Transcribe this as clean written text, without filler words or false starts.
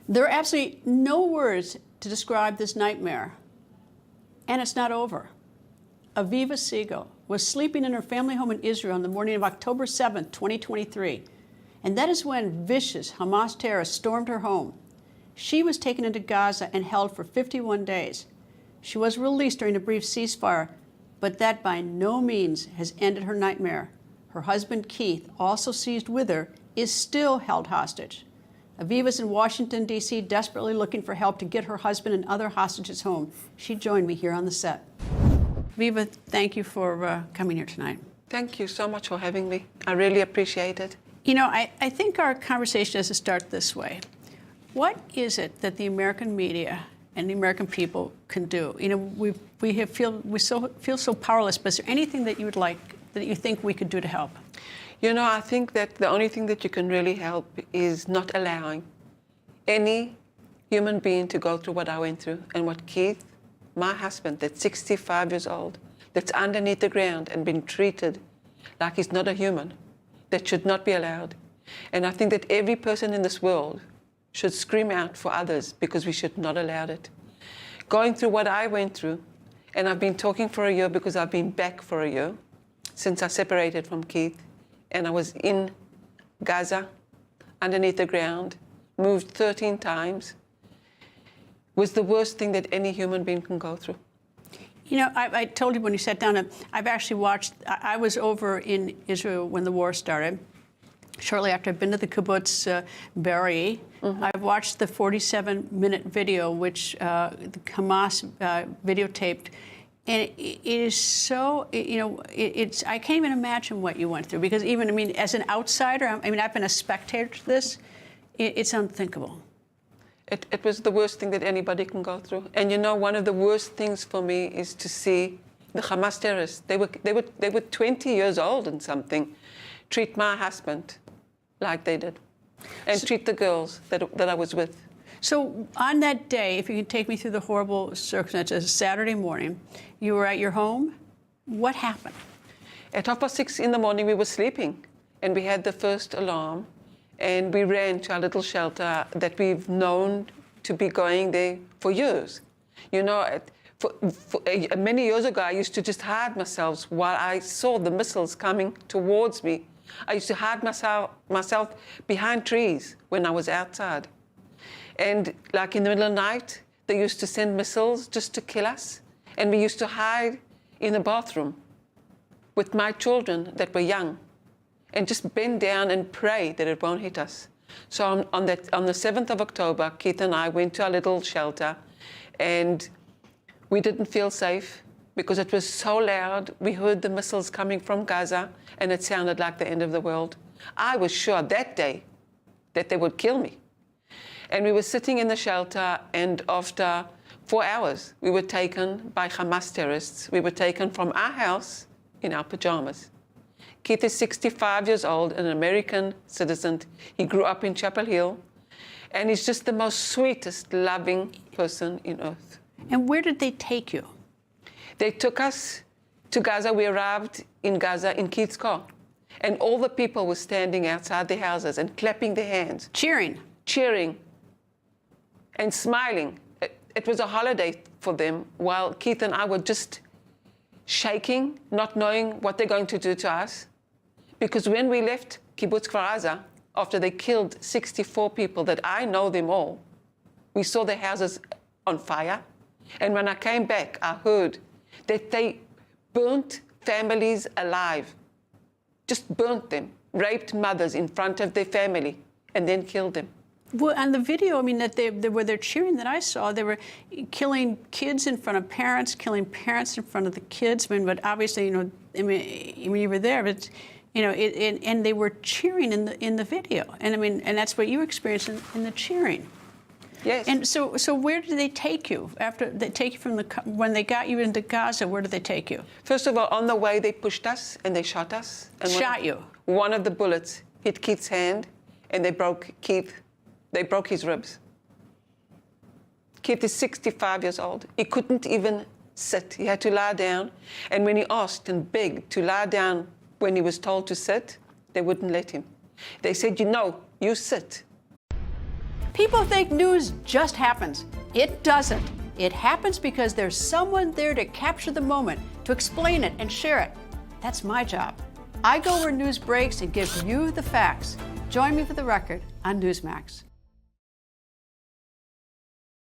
There are absolutely no words to describe this nightmare. And it's not over. Aviva Siegel was sleeping in her family home in Israel on the morning of October 7th, 2023. And that is when vicious Hamas terrorists stormed her home. She was taken into Gaza and held for 51 days. She was released during a brief ceasefire, but that by no means has ended her nightmare. Her husband, Keith, also seized with her, is still held hostage. Aviva's in Washington, D.C., desperately looking for help to get her husband and other hostages home. She joined me here on the set. Aviva, thank you for coming here tonight. Thank you so much for having me. I really appreciate it. You know, I think our conversation has to start this way. What is it that the American media and the American people can do? You know, we feel so powerless, but is there anything that you would like, that you think we could do to help? You know, I think that the only thing that you can really help is not allowing any human being to go through what I went through and what Keith, my husband, that's 65 years old, that's underneath the ground and been treated like he's not a human, that should not be allowed. And I think that every person in this world should scream out for others because we should not allow it. Going through what I went through, and I've been talking for a year because I've been back for a year since I separated from Keith, and I was in Gaza, underneath the ground, moved 13 times, was the worst thing that any human being can go through. You know, I told you when you sat down, I've actually watched, I was over in Israel when the war started. Shortly after, I've been to the kibbutz Be'eri. I've watched the 47-minute video, which the Hamas videotaped. And it is so, you know, I can't even imagine what you went through. Because even, I mean, as an outsider, I mean, I've been a spectator to this. It's unthinkable. It was the worst thing that anybody can go through. And you know, one of the worst things for me is to see the Hamas terrorists. They were 20 years old and something, treat my husband like they did, and treat the girls that I was with. So on that day, if you can take me through the horrible circumstances, Saturday morning, you were at your home. What happened? At 6:30 in the morning, we were sleeping, and we had the first alarm, and we ran to our little shelter that we've known to be going there for years. You know, many years ago, I used to just hide myself while I saw the missiles coming towards me. I used to hide myself behind trees when I was outside. And like in the middle of the night, they used to send missiles just to kill us. And we used to hide in the bathroom with my children that were young and just bend down and pray that it won't hit us. So on the 7th of October, Keith and I went to our little shelter, and we didn't feel safe because it was so loud. We heard the missiles coming from Gaza, and it sounded like the end of the world. I was sure that day that they would kill me. And we were sitting in the shelter, and after 4 hours, we were taken by Hamas terrorists. We were taken from our house in our pajamas. Keith is 65 years old, an American citizen. He grew up in Chapel Hill, and he's just the most sweetest, loving person in earth. And where did they take you? They took us to Gaza. We arrived in Gaza in Keith's car, and all the people were standing outside their houses and clapping their hands. Cheering. And smiling. It was a holiday for them, while Keith and I were just shaking, not knowing what they're going to do to us. Because when we left Kibbutz Kfar Aza, after they killed 64 people that I know them all, we saw their houses on fire. And when I came back, I heard that they burnt families alive, just burnt them, raped mothers in front of their family, and then killed them. Well, on the video, I mean, that they're cheering that I saw, they were killing kids in front of parents, killing parents in front of the kids. I mean, but obviously, you know, I mean, you were there, but you know, and they were cheering in the video, and I mean, and that's what you experienced in the cheering. Yes. And so where did they take you after they take you from when they got you into Gaza? Where did they take you? First of all, on the way, they pushed us and they shot us. And one of the bullets hit Keith's hand, and they broke his ribs. Keith is 65 years old. He couldn't even sit. He had to lie down. And when he asked and begged to lie down when he was told to sit, they wouldn't let him. They said, you sit. People think news just happens. It doesn't. It happens because there's someone there to capture the moment, to explain it and share it. That's my job. I go where news breaks and give you the facts. Join me for The Record on Newsmax.